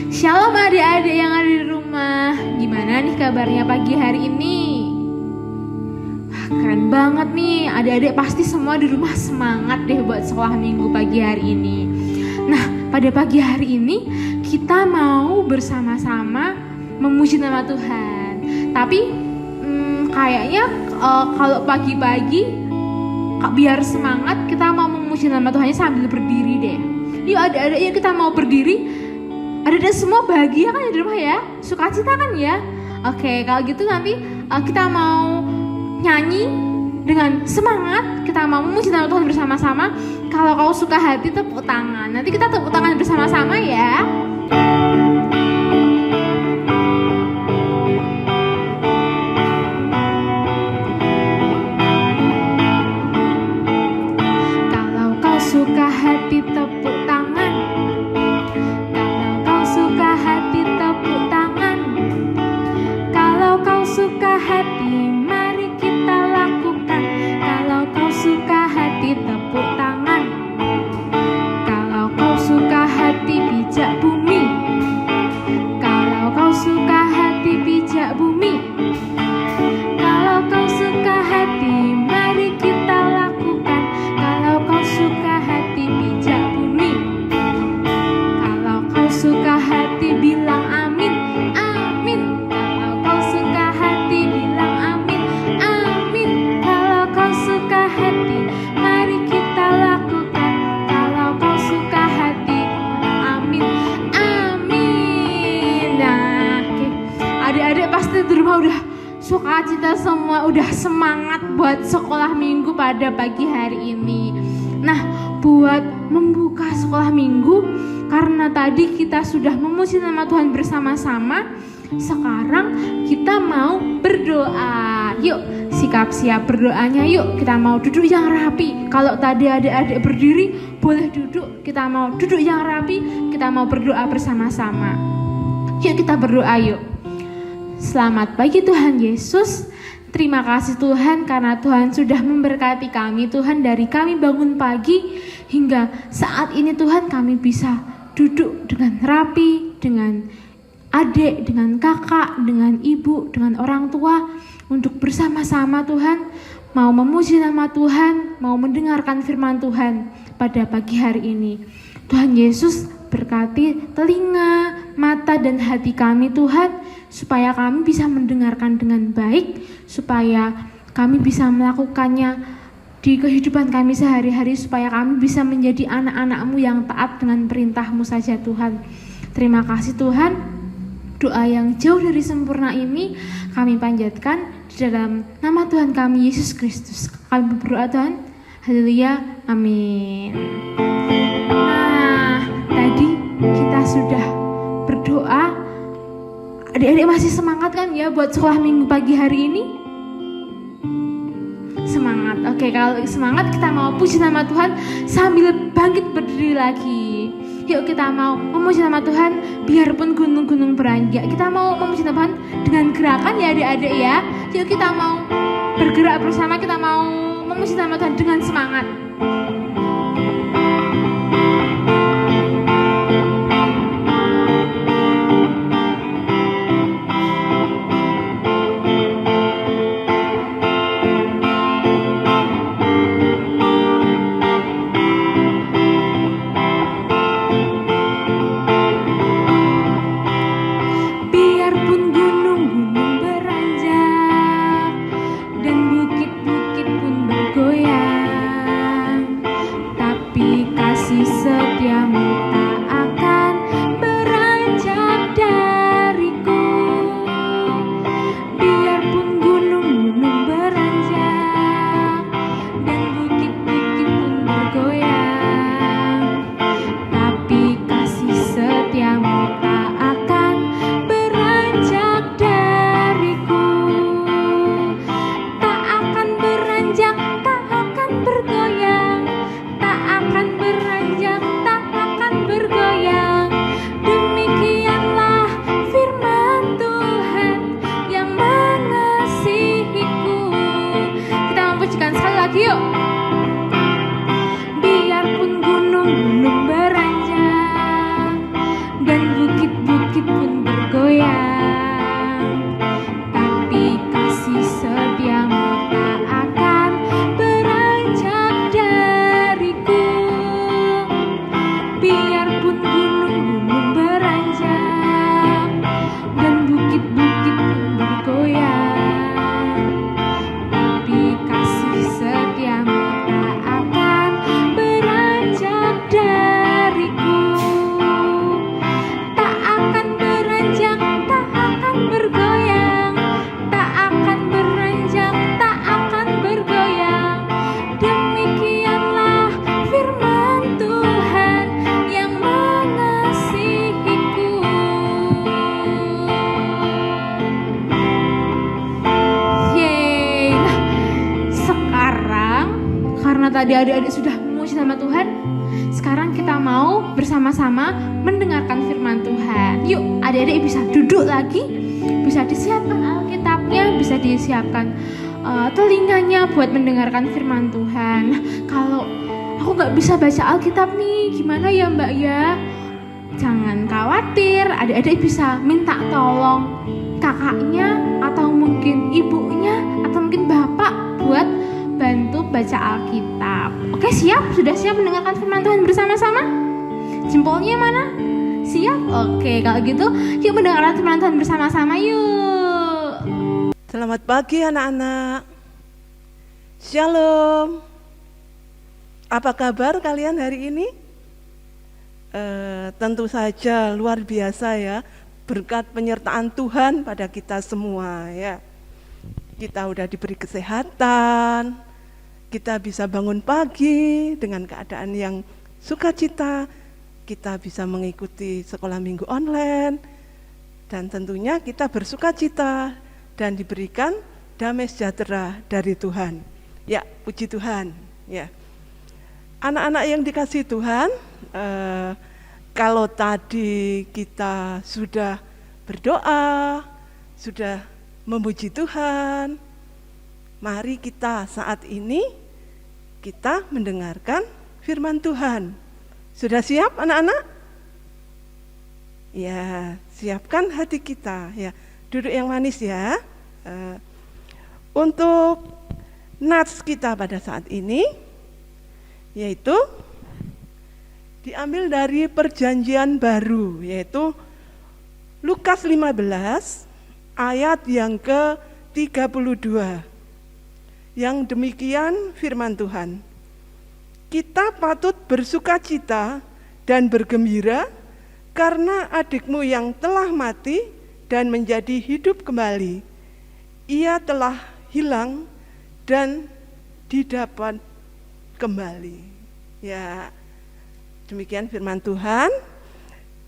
Shalom adik-adik yang ada di rumah. Gimana nih kabarnya pagi hari ini? Keren banget nih, adik-adik pasti semua di rumah semangat deh buat sekolah minggu pagi hari ini. Nah, pada pagi hari ini kita mau bersama-sama memuji nama Tuhan. Tapi kayaknya kalau pagi-pagi biar semangat kita mau memuji nama Tuhannya sambil berdiri deh. Yuk adik-adik, yuk kita mau berdiri. Adik-adik semua bahagia kan di rumah ya? Sukacita kan ya? Oke, kalau gitu nanti kita mau nyanyi dengan semangat. Kita mau memuji nama Tuhan bersama-sama. Kalau kau suka hati tepuk tangan. Nanti kita tepuk tangan bersama-sama ya. Kalau kau suka hati tepuk tangan. Suka hati, mari kita lakukan. Kalau kau suka hati, tepuk tangan. Kalau kau suka hati, pijak bumi. Kalau kau suka hati, pijak bumi. Kalau kau suka hati, mari kita lakukan. Kalau kau suka hati, pijak bumi. Kalau kau suka hati, bilang amin. Amin. Di rumah udah sukacita semua, udah semangat buat sekolah minggu pada pagi hari ini. Nah, buat membuka sekolah minggu, karena tadi kita sudah memuji nama Tuhan bersama-sama, sekarang kita mau berdoa. Yuk, sikap siap berdoanya. Yuk, kita mau duduk yang rapi. Kalau tadi adik-adik berdiri, boleh duduk. Kita mau duduk yang rapi, kita mau berdoa bersama-sama. Yuk kita berdoa yuk. Selamat pagi Tuhan Yesus. Terima kasih Tuhan karena Tuhan sudah memberkati kami Tuhan, dari kami bangun pagi hingga saat ini Tuhan kami bisa duduk dengan rapi, dengan adik, dengan kakak, dengan ibu, dengan orang tua untuk bersama-sama Tuhan mau memuji nama Tuhan, mau mendengarkan firman Tuhan pada pagi hari ini. Tuhan Yesus berkati telinga, mata dan hati kami Tuhan, supaya kami bisa mendengarkan dengan baik, supaya kami bisa melakukannya di kehidupan kami sehari-hari, supaya kami bisa menjadi anak-anak-Mu yang taat dengan perintah-Mu saja Tuhan. Terima kasih Tuhan. Doa yang jauh dari sempurna ini kami panjatkan di dalam nama Tuhan kami Yesus Kristus. Kami berdoa Tuhan. Haleluya. Amin. Nah, tadi kita sudah berdoa. Adik-adik masih semangat kan ya buat sekolah minggu pagi hari ini? Semangat. Oke, kalau semangat kita mau puji nama Tuhan sambil bangkit berdiri lagi. Yuk kita mau memuji nama Tuhan biarpun gunung-gunung beranjak. Kita mau memuji nama Tuhan dengan gerakan ya adik-adik ya. Yuk kita mau bergerak bersama, kita mau memuji nama Tuhan dengan semangat. bukit pun bergoyang, tapi kasih setiamu tak akan beranjak dariku. Biarpun gunung-gunung beranjak dan bukit-bukit pun bergoyang, tapi kasih setiamu tak akan beranjak dariku. Tak akan beranjak, tak akan bergoyang, tak akan beranjak, tak akan bergoyang. Demikianlah firman Tuhan yang mengasihiku. Yeay. Nah, sekarang karena tadi adik-adik sudah memuji nama Tuhan, sekarang kita mau bersama-sama mendengarkan firman Tuhan. Yuk, adik-adik bisa duduk lagi, bisa disiapkan Alkitabnya, bisa disiapkan telinganya buat mendengarkan firman Tuhan. Nah, kalau aku nggak bisa baca Alkitab nih, gimana ya Mbak ya? Jangan khawatir, adik-adik bisa minta tolong kakaknya atau mungkin ibunya atau mungkin bapak buat bantu baca Alkitab. Oke, siap? Sudah siap mendengarkan firman Tuhan bersama-sama? Jempolnya mana? Siap? Oke, kalau gitu yuk mendengarkan firman Tuhan bersama-sama yuk. Selamat pagi anak-anak. Shalom. Apa kabar kalian hari ini? Tentu saja luar biasa ya, berkat penyertaan Tuhan pada kita semua ya. Kita udah diberi kesehatan, kita bisa bangun pagi dengan keadaan yang sukacita, kita bisa mengikuti sekolah minggu online, dan tentunya kita bersukacita dan diberikan damai sejahtera dari Tuhan. Ya, puji Tuhan. Ya, anak-anak yang dikasihi Tuhan, kalau tadi kita sudah berdoa, sudah memuji Tuhan, mari kita saat ini kita mendengarkan firman Tuhan. Sudah siap anak-anak? Ya, siapkan hati kita ya. Duduk yang manis ya. Untuk nats kita pada saat ini yaitu diambil dari Perjanjian Baru, yaitu Lukas 15 ayat yang ke-32. Yang demikian firman Tuhan. Kita patut bersukacita dan bergembira karena adikmu yang telah mati dan menjadi hidup kembali. Ia telah hilang dan didapat kembali. Ya, demikian firman Tuhan.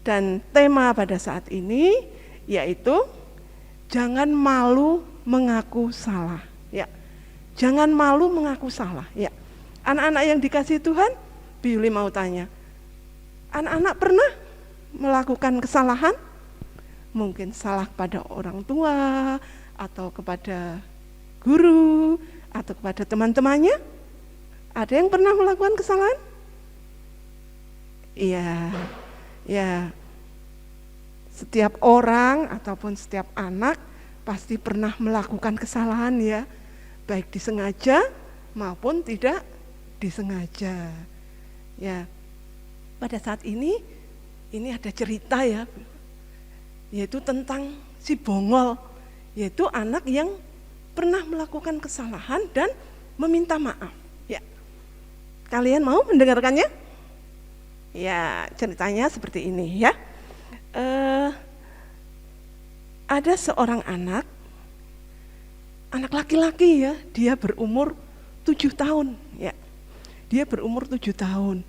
Dan tema pada saat ini yaitu jangan malu mengaku salah. Ya, jangan malu mengaku salah. Ya, anak-anak yang dikasihi Tuhan, Biuli mau tanya, anak-anak pernah melakukan kesalahan? Mungkin salah kepada orang tua atau kepada guru atau kepada teman-temannya. Ada yang pernah melakukan kesalahan? Iya, ya. Setiap orang ataupun setiap anak pasti pernah melakukan kesalahan ya, baik disengaja maupun tidak disengaja. Ya, pada saat ini ada cerita ya, yaitu tentang si Bongol, yaitu anak yang pernah melakukan kesalahan dan meminta maaf. Ya, kalian mau mendengarkannya? Ya, ceritanya seperti ini ya. Ada seorang anak laki-laki ya, dia berumur 7 tahun ya. Dia berumur 7 tahun.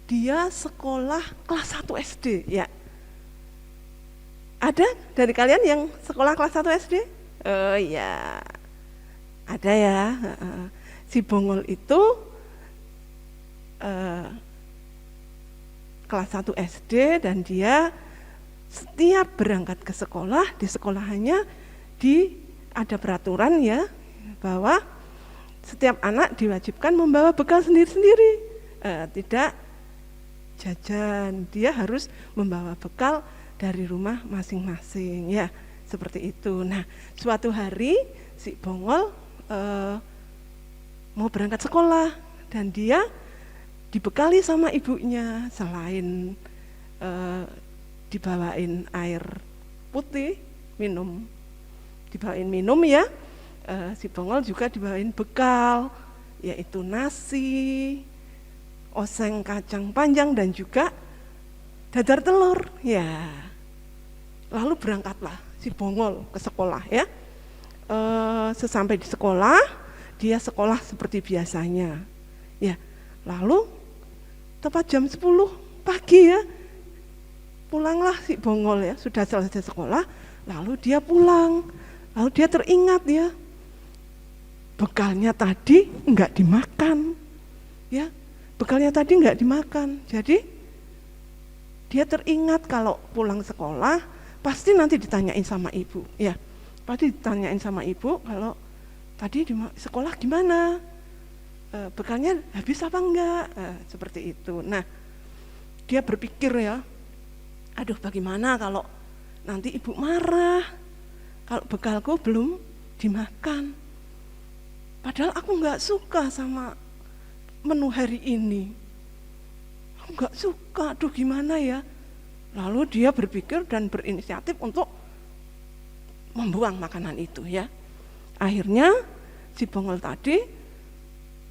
Dia sekolah kelas 1 SD ya. Ada dari kalian yang sekolah kelas 1 SD? Oh iya. Ada ya. Si Bongol itu kelas 1 SD dan dia setiap berangkat ke sekolah, di sekolahannya ada peraturan ya, bahwa setiap anak diwajibkan membawa bekal sendiri-sendiri, tidak jajan, dia harus membawa bekal dari rumah masing-masing ya, seperti itu. Nah, suatu hari si Bongol mau berangkat sekolah dan dia dibekali sama ibunya, selain dibawain air putih minum, dibawain minum ya, si Bongol juga dibawain bekal, yaitu nasi, oseng kacang panjang dan juga dadar telur ya. Lalu berangkatlah si Bongol ke sekolah ya. Sesampai di sekolah, dia sekolah seperti biasanya ya. Lalu tepat jam 10 pagi ya, pulanglah si Bongol ya, sudah selesai sekolah. Lalu dia pulang, lalu dia teringat ya, bekalnya tadi enggak dimakan ya, bekalnya tadi enggak dimakan. Jadi dia teringat kalau pulang sekolah pasti nanti ditanyain sama ibu ya, pasti ditanyain sama ibu kalau tadi di sekolah gimana, bekalnya habis apa enggak, seperti itu. Nah, dia berpikir ya, aduh bagaimana kalau nanti ibu marah kalau bekalku belum dimakan, padahal aku enggak suka sama menu hari ini, aku enggak suka, aduh gimana ya. Lalu dia berpikir dan berinisiatif untuk membuang makanan itu ya. Akhirnya si Bongol tadi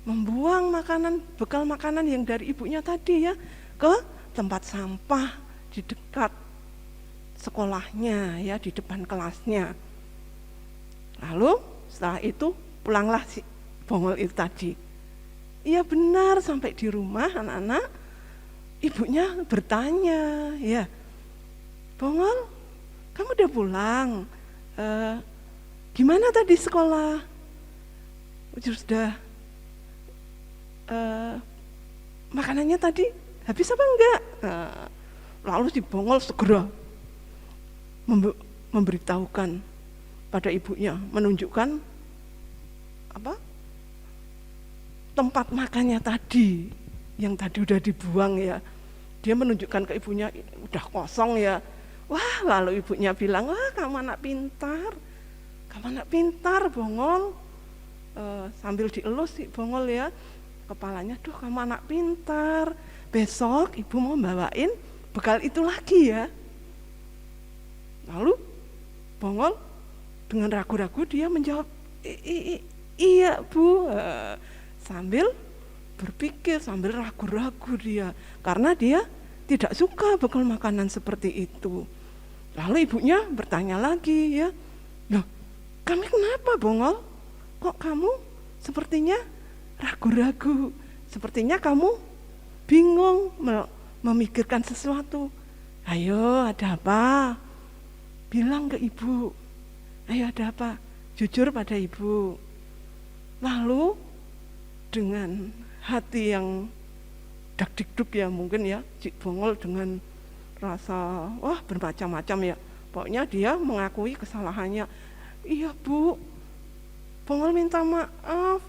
membuang makanan, bekal makanan yang dari ibunya tadi ya, ke tempat sampah di dekat sekolahnya ya, di depan kelasnya. Lalu setelah itu pulanglah si Bongol itu tadi. Iya benar, sampai di rumah anak-anak, ibunya bertanya ya, Bongol, kamu udah pulang? Gimana tadi sekolah? Sudah makanannya tadi habis apa enggak? Lalu si Bongol segera memberitahukan pada ibunya, menunjukkan tempat makannya tadi yang tadi udah dibuang ya. Dia menunjukkan ke ibunya, udah kosong ya. Wah, lalu ibunya bilang, wah kamu anak pintar Bongol. Sambil dielus si Bongol ya kepalanya, duh kamu anak pintar, besok ibu mau bawain bekal itu lagi ya. Lalu Bongol dengan ragu-ragu dia menjawab, iya bu, sambil berpikir, sambil ragu-ragu dia, karena dia tidak suka bekal makanan seperti itu. Lalu ibunya bertanya lagi ya, loh kamu kenapa Bongol? Kok kamu sepertinya ragu-ragu, sepertinya kamu bingung memikirkan sesuatu. Ayo ada apa? Bilang ke ibu, ayo ada apa? Jujur pada ibu. Lalu dengan hati yang dak-dik-duk ya mungkin ya, si Bongol dengan rasa wah bermacam-macam ya, pokoknya dia mengakui kesalahannya. Iya bu, Bongol minta maaf,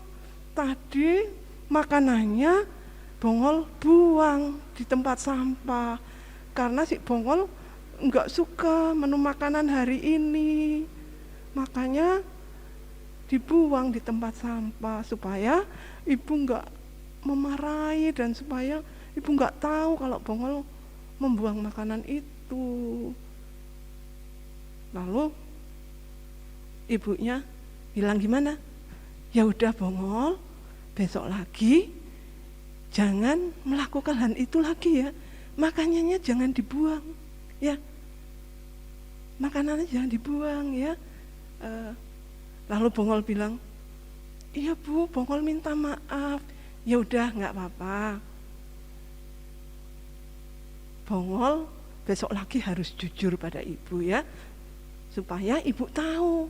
tadi makanannya Bongol buang di tempat sampah karena si Bongol enggak suka menu makanan hari ini, makanya dibuang di tempat sampah supaya ibu enggak memarahi dan supaya ibu enggak tahu kalau Bongol membuang makanan itu. Lalu ibunya bilang gimana? Ya udah Bongol, besok lagi jangan melakukan hal itu lagi ya. Makanannya jangan dibuang ya. Makanannya jangan dibuang ya. Lalu Bongol bilang, iya bu, Bongol minta maaf. Ya udah nggak apa-apa. Bongol besok lagi harus jujur pada ibu ya, supaya ibu tahu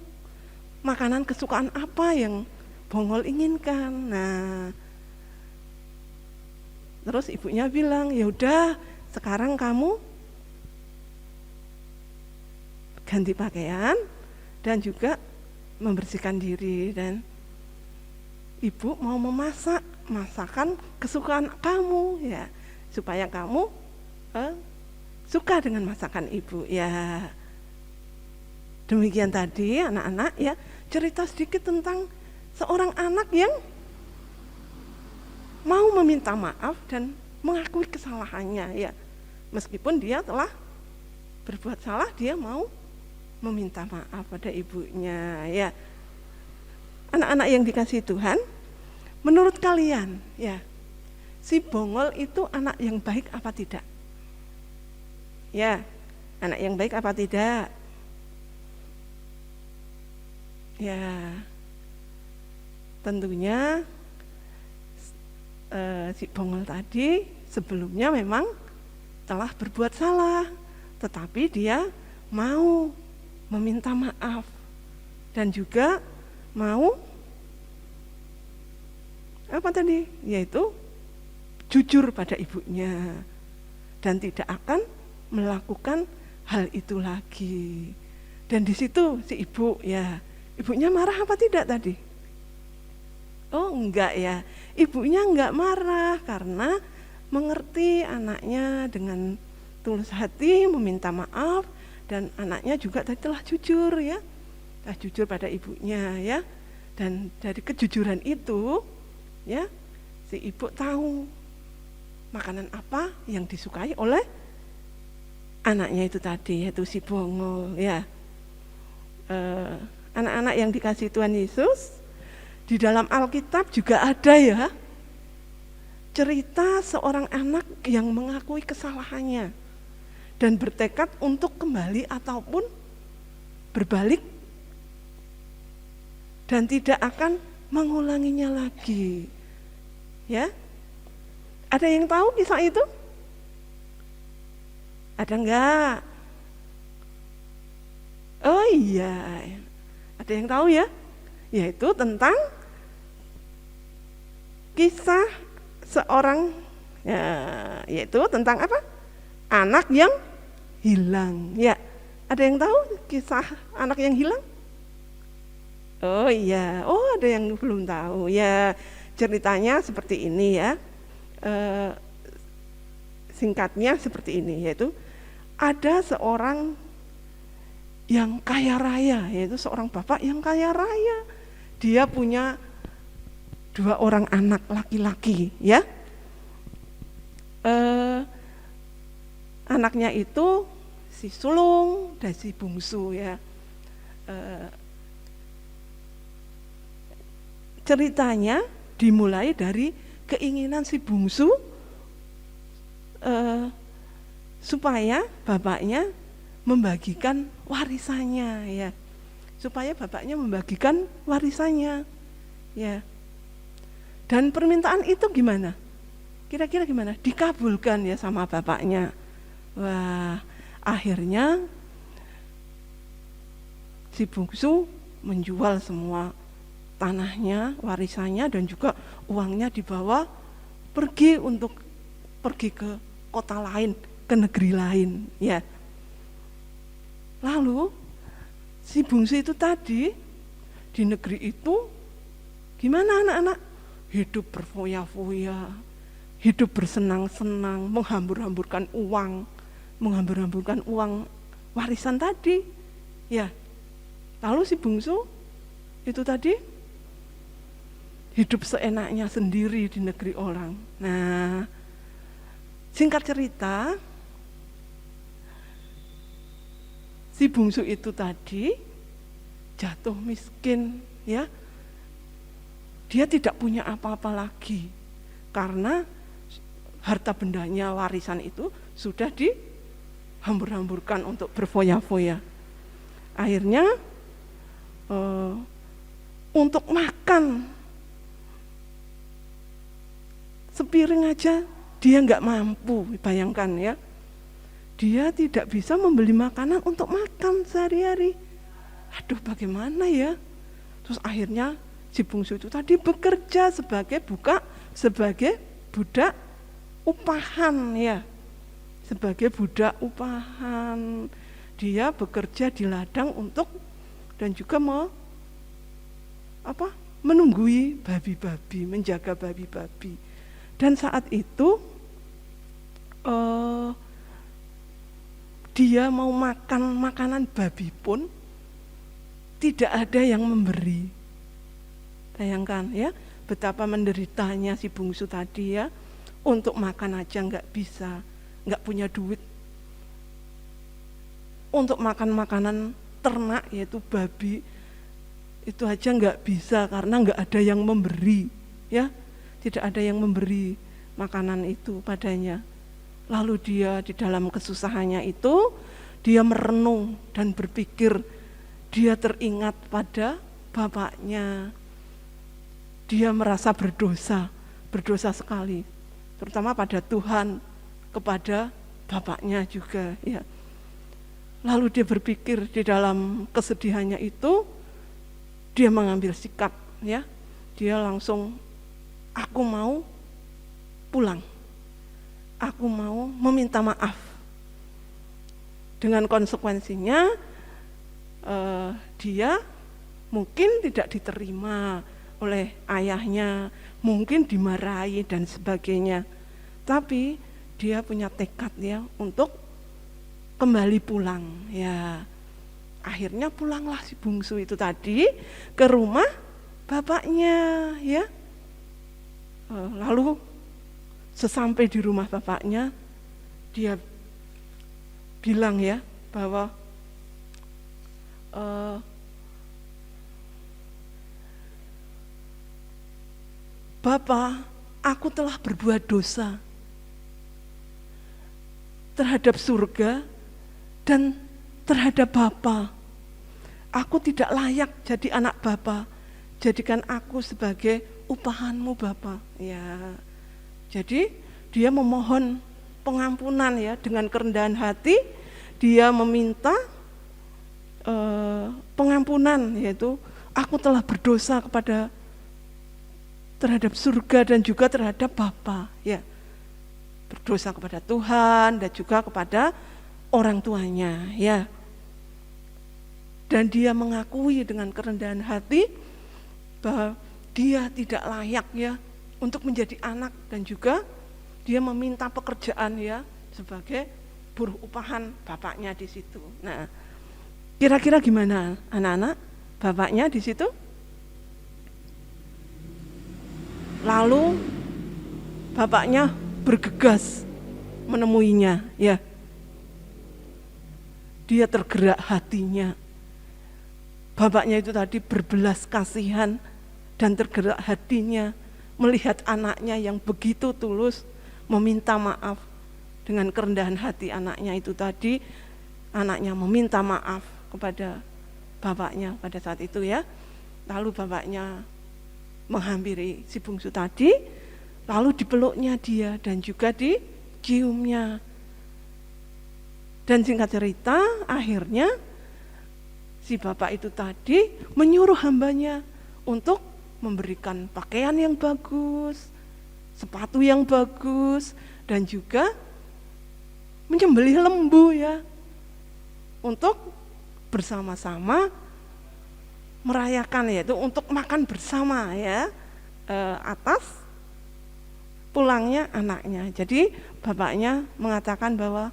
makanan kesukaan apa yang Bongol inginkan. Nah, terus ibunya bilang, ya udah sekarang kamu ganti pakaian dan juga membersihkan diri, dan ibu mau memasak masakan kesukaan kamu ya, supaya kamu suka dengan masakan ibu. Ya, demikian tadi anak-anak ya, cerita sedikit tentang seorang anak yang mau meminta maaf dan mengakui kesalahannya ya. Meskipun dia telah berbuat salah, dia mau meminta maaf pada ibunya ya. Anak-anak yang dikasihi Tuhan, menurut kalian ya, si Bongol itu anak yang baik apa tidak? Ya, anak yang baik apa tidak? Ya, tentunya si Bongol tadi sebelumnya memang telah berbuat salah, tetapi dia mau meminta maaf dan juga mau apa tadi? Yaitu jujur pada ibunya dan tidak akan melakukan hal itu lagi. Dan di situ si ibu ya, ibunya marah apa tidak tadi? Oh enggak ya, ibunya enggak marah karena mengerti anaknya dengan tulus hati meminta maaf, dan anaknya juga tadi telah jujur ya, telah jujur pada ibunya ya. Dan dari kejujuran itu ya, si ibu tahu makanan apa yang disukai oleh anaknya itu tadi, yaitu si Bongol ya. Anak-anak yang dikasihi Tuhan Yesus, di dalam Alkitab juga ada ya cerita seorang anak yang mengakui kesalahannya dan bertekad untuk kembali ataupun berbalik dan tidak akan mengulanginya lagi. Ya, ada yang tahu kisah itu? Ada enggak? Oh iya, ada yang tahu ya? Yaitu tentang kisah seorang ya, yaitu tentang apa? Anak yang hilang. Ya, ada yang tahu kisah anak yang hilang? Oh iya, oh ada yang belum tahu ya. Ceritanya seperti ini ya, singkatnya seperti ini, yaitu ada seorang yang kaya raya, yaitu seorang bapak yang kaya raya. Dia punya 2 orang anak laki-laki ya. Anaknya itu si sulung dan si bungsu ya. Ceritanya dimulai dari keinginan si bungsu supaya bapaknya membagikan warisannya ya, supaya bapaknya membagikan warisannya ya. Dan permintaan itu gimana? Kira-kira gimana? Dikabulkan ya sama bapaknya. Wah, akhirnya si bungsu menjual semua tanahnya, warisannya, dan juga uangnya dibawa pergi ke kota lain, ke negeri lain ya. Lalu si bungsu itu tadi di negeri itu gimana anak-anak? Hidup berfoya-foya, hidup bersenang-senang, menghambur-hamburkan uang warisan tadi ya. Lalu si bungsu itu tadi hidup seenaknya sendiri di negeri orang. Nah, singkat cerita, si bungsu itu tadi jatuh miskin ya. Dia tidak punya apa-apa lagi karena harta bendanya, warisan itu sudah dihambur-hamburkan untuk berfoya-foya. Akhirnya untuk makan sepiring aja dia nggak mampu, bayangkan ya. Dia tidak bisa membeli makanan untuk makan sehari-hari. Aduh, bagaimana ya? Terus akhirnya si bungsu itu tadi bekerja sebagai budak upahan ya. Sebagai budak upahan. Dia bekerja di ladang dan juga menunggui babi-babi, menjaga babi-babi. Dan saat itu dia mau makan makanan babi pun tidak ada yang memberi. Bayangkan ya, betapa menderitanya si bungsu tadi ya, untuk makan aja nggak bisa, nggak punya duit. Untuk makan makanan ternak yaitu babi itu aja nggak bisa karena nggak ada yang memberi ya, tidak ada yang memberi makanan itu padanya. Lalu dia di dalam kesusahannya itu dia merenung dan berpikir, dia teringat pada bapaknya. Dia merasa berdosa sekali, terutama pada Tuhan, kepada bapaknya juga ya. Lalu dia berpikir di dalam kesedihannya itu, dia mengambil sikap ya. Dia langsung, aku mau pulang. Aku mau meminta maaf. Dengan konsekuensinya dia mungkin tidak diterima oleh ayahnya, mungkin dimarahi dan sebagainya. Tapi dia punya tekad ya untuk kembali pulang ya. Akhirnya pulanglah si bungsu itu tadi ke rumah bapaknya ya. Lalu sesampai di rumah bapaknya, dia bilang ya bahwa Bapak, aku telah berbuat dosa terhadap surga dan terhadap Bapa. Aku tidak layak jadi anak Bapa. Jadikan aku sebagai upahanmu Bapa. Ya. Jadi dia memohon pengampunan ya, dengan kerendahan hati dia meminta pengampunan, yaitu aku telah berdosa terhadap surga dan juga terhadap Bapa ya. Berdosa kepada Tuhan dan juga kepada orang tuanya ya. Dan dia mengakui dengan kerendahan hati bahwa dia tidak layak ya untuk menjadi anak, dan juga dia meminta pekerjaan ya sebagai buruh upahan bapaknya di situ. Nah, kira-kira gimana anak-anak bapaknya di situ? Lalu bapaknya bergegas menemuinya ya. Dia tergerak hatinya. Bapaknya itu tadi berbelas kasihan dan tergerak hatinya melihat anaknya yang begitu tulus meminta maaf. Dengan kerendahan hati anaknya itu tadi, anaknya meminta maaf kepada bapaknya pada saat itu ya. Lalu bapaknya menghampiri si bungsu tadi, lalu dipeluknya dia dan juga diciumnya. Dan singkat cerita, akhirnya si bapak itu tadi menyuruh hambanya untuk memberikan pakaian yang bagus, sepatu yang bagus, dan juga menyembelih lembu ya, untuk bersama-sama merayakan, yaitu untuk makan bersama ya, atas pulangnya anaknya. Jadi bapaknya mengatakan bahwa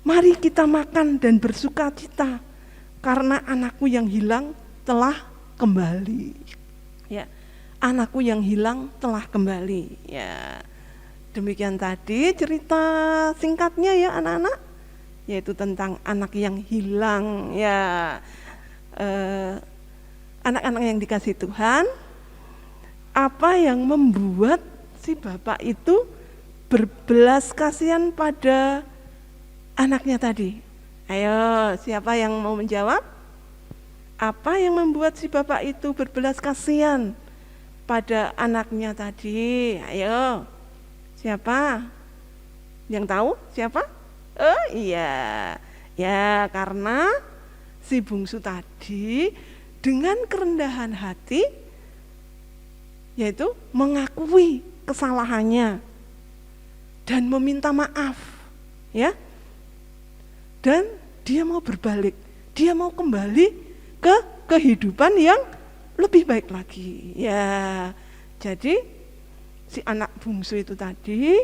mari kita makan dan bersukacita karena anakku yang hilang telah kembali. Ya, anakku yang hilang telah kembali. Ya, demikian tadi cerita singkatnya ya anak-anak, yaitu tentang anak yang hilang ya. Anak-anak yang dikasih Tuhan, apa yang membuat si bapak itu berbelas kasihan pada anaknya tadi? Ayo, siapa yang mau menjawab? Apa yang membuat si bapak itu berbelas kasihan pada anaknya tadi? Ayo, siapa yang tahu? Siapa? Oh iya, ya karena si bungsu tadi dengan kerendahan hati, yaitu mengakui kesalahannya dan meminta maaf ya. Dan dia mau berbalik, dia mau kembali ke kehidupan yang lebih baik lagi ya. Jadi si anak bungsu itu tadi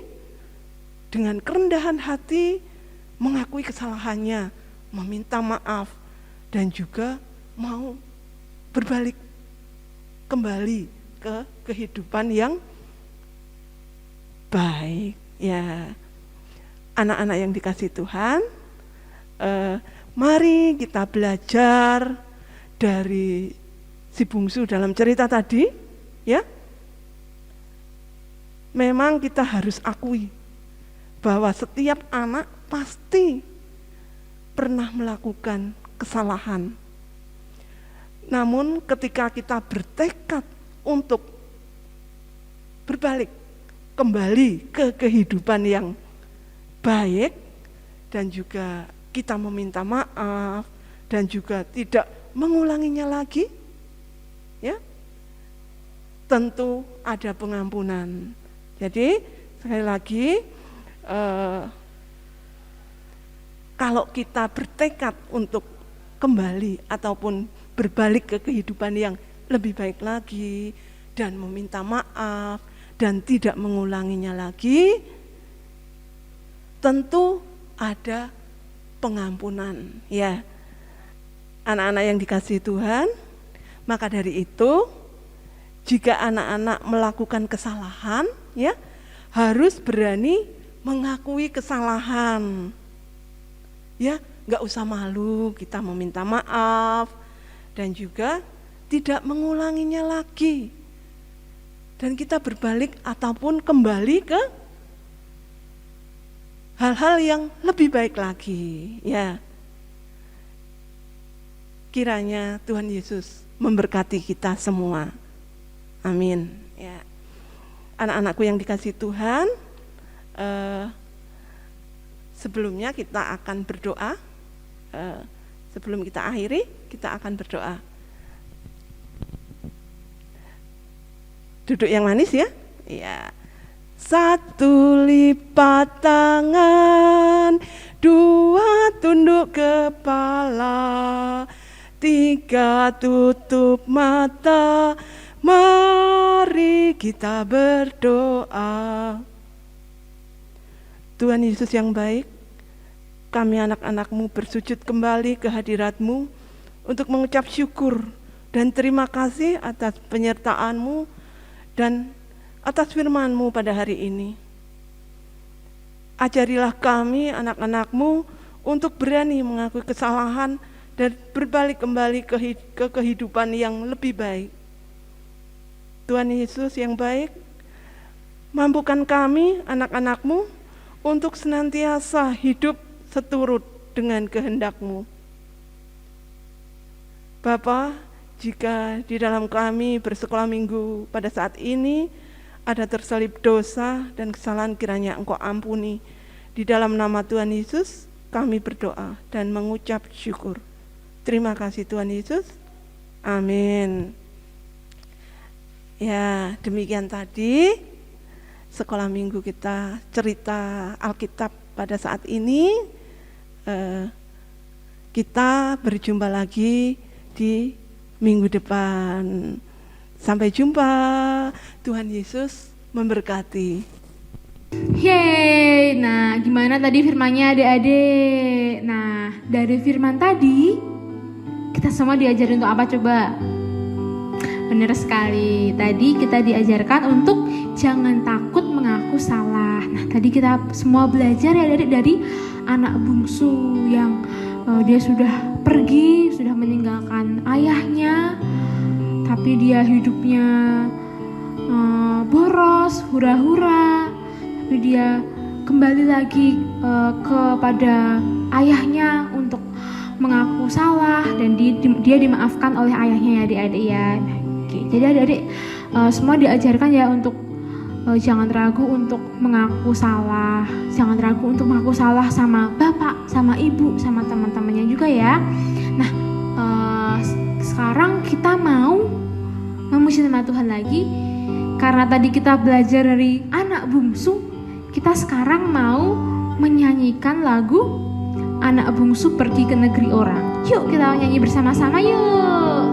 dengan kerendahan hati mengakui kesalahannya, meminta maaf, dan juga mau berbalik kembali ke kehidupan yang baik. Ya, anak-anak yang dikasihi Tuhan, mari kita belajar dari si bungsu dalam cerita tadi, ya. Memang kita harus akui bahwa setiap anak pasti pernah melakukan kesalahan. Namun ketika kita bertekad untuk berbalik kembali ke kehidupan yang baik, dan juga kita meminta maaf dan juga tidak mengulanginya lagi, ya, tentu ada pengampunan. Jadi sekali lagi, kalau kita bertekad untuk kembali ataupun berbalik ke kehidupan yang lebih baik lagi dan meminta maaf dan tidak mengulanginya lagi, tentu ada pengampunan, ya. Anak-anak yang dikasihi Tuhan, maka dari itu jika anak-anak melakukan kesalahan, ya, harus berani mengakui kesalahan. Ya, enggak usah malu, kita meminta maaf dan juga tidak mengulanginya lagi. Dan kita berbalik ataupun kembali ke hal-hal yang lebih baik lagi, ya. Kiranya Tuhan Yesus memberkati kita semua. Amin. Ya. Anak-anakku yang dikasihi Tuhan, sebelumnya kita akan berdoa. Sebelum kita akhiri, kita akan berdoa. Duduk yang manis, ya. Ya. Satu lipat tangan, dua tunduk kepala, tiga tutup mata, mari kita berdoa. Tuhan Yesus yang baik, kami anak-anak-Mu bersujud kembali ke hadirat-Mu untuk mengucap syukur dan terima kasih atas penyertaan-Mu dan atas firman-Mu pada hari ini. Ajarilah kami anak-anak-Mu untuk berani mengakui kesalahan dan berbalik kembali ke kehidupan yang lebih baik. Tuhan Yesus yang baik, mampukan kami anak-anak-Mu untuk senantiasa hidup seturut dengan kehendak-Mu. Bapa, jika di dalam kami bersekolah minggu pada saat ini ada terselip dosa dan kesalahan, kiranya Engkau ampuni. Di dalam nama Tuhan Yesus kami berdoa dan mengucap syukur. Terima kasih Tuhan Yesus. Amin. Ya, demikian tadi sekolah minggu kita cerita Alkitab pada saat ini. Kita berjumpa lagi di minggu depan. Sampai jumpa. Tuhan Yesus memberkati. Yeay, nah gimana tadi firmannya adik-adik? Nah, dari firman tadi kita semua diajarin untuk apa coba? Benar sekali, tadi kita diajarkan untuk jangan takut mengaku salah. Nah, tadi kita semua belajar ya dari anak bungsu yang dia sudah pergi, sudah meninggalkan ayahnya, tapi dia hidupnya boros, hura-hura, tapi dia kembali lagi kepada ayahnya untuk mengaku salah dan dia dimaafkan oleh ayahnya ya adik-adik ya. Nah, jadi adik-adik semua diajarkan ya untuk jangan ragu untuk mengaku salah, jangan ragu untuk mengaku salah sama bapak, sama ibu, sama teman-temannya juga ya. Nah, sekarang kita mau memuji nama Tuhan lagi. Karena tadi kita belajar dari anak bungsu, kita sekarang mau menyanyikan lagu Anak Bungsu Pergi ke Negeri Orang. Yuk kita nyanyi bersama-sama yuk.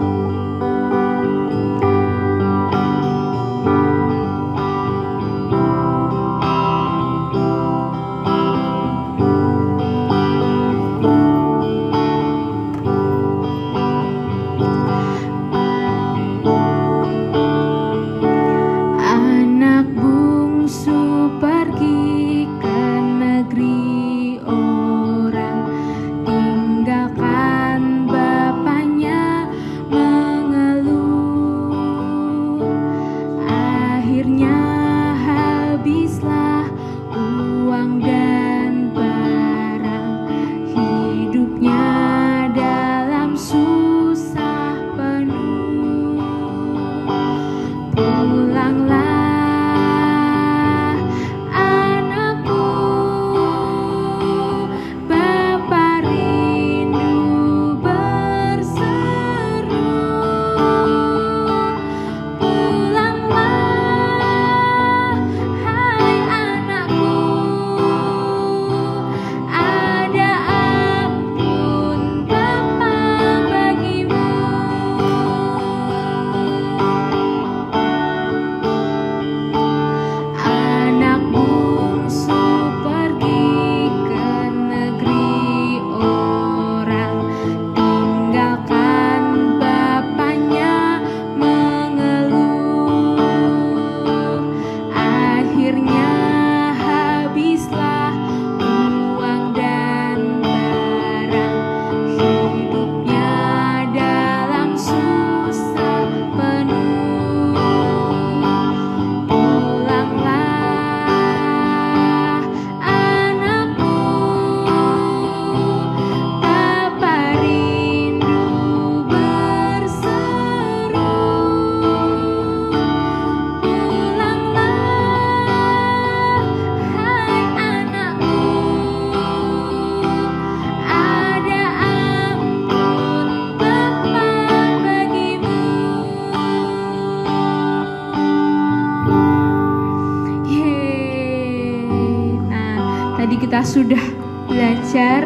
sudah belajar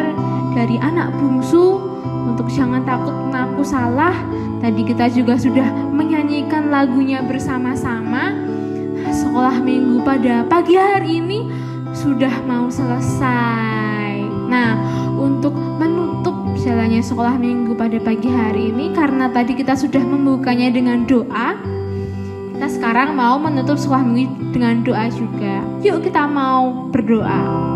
dari anak bungsu untuk jangan takut mengaku salah. Tadi kita juga sudah menyanyikan lagunya bersama-sama. Sekolah minggu pada pagi hari ini sudah mau selesai. Nah, untuk menutup jalannya sekolah minggu pada pagi hari ini, karena tadi kita sudah membukanya dengan doa, kita sekarang mau menutup sekolah minggu dengan doa juga. Yuk kita mau berdoa.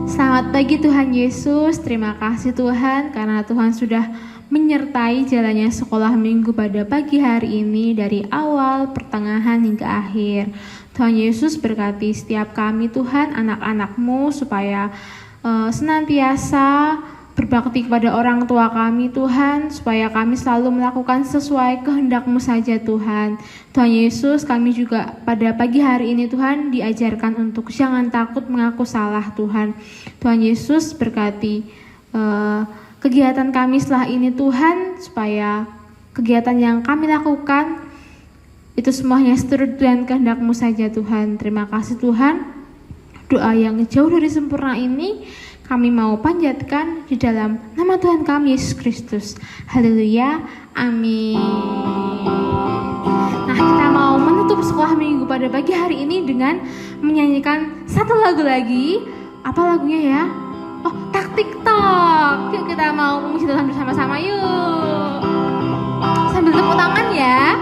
Selamat pagi Tuhan Yesus, terima kasih Tuhan karena Tuhan sudah menyertai jalannya sekolah minggu pada pagi hari ini dari awal, pertengahan hingga akhir. Tuhan Yesus berkati setiap kami Tuhan, anak-anak-Mu supaya senantiasa berbakti kepada orang tua kami Tuhan, supaya kami selalu melakukan sesuai kehendak-Mu saja Tuhan. Tuhan Yesus, kami juga pada pagi hari ini Tuhan diajarkan untuk jangan takut mengaku salah Tuhan. Tuhan Yesus berkati kegiatan kami setelah ini Tuhan, supaya kegiatan yang kami lakukan itu semuanya seturut dengan kehendak-Mu saja Tuhan. Terima kasih Tuhan. Doa yang jauh dari sempurna ini kami mau panjatkan di dalam nama Tuhan kami Yesus Kristus. Haleluya, amin. Nah, kita mau menutup sekolah minggu pada pagi hari ini dengan menyanyikan satu lagu lagi. Apa lagunya ya? Oh, Tak TikTok. Yuk kita mau memuji Tuhan bersama-sama yuk. Sambil tepuk tangan ya.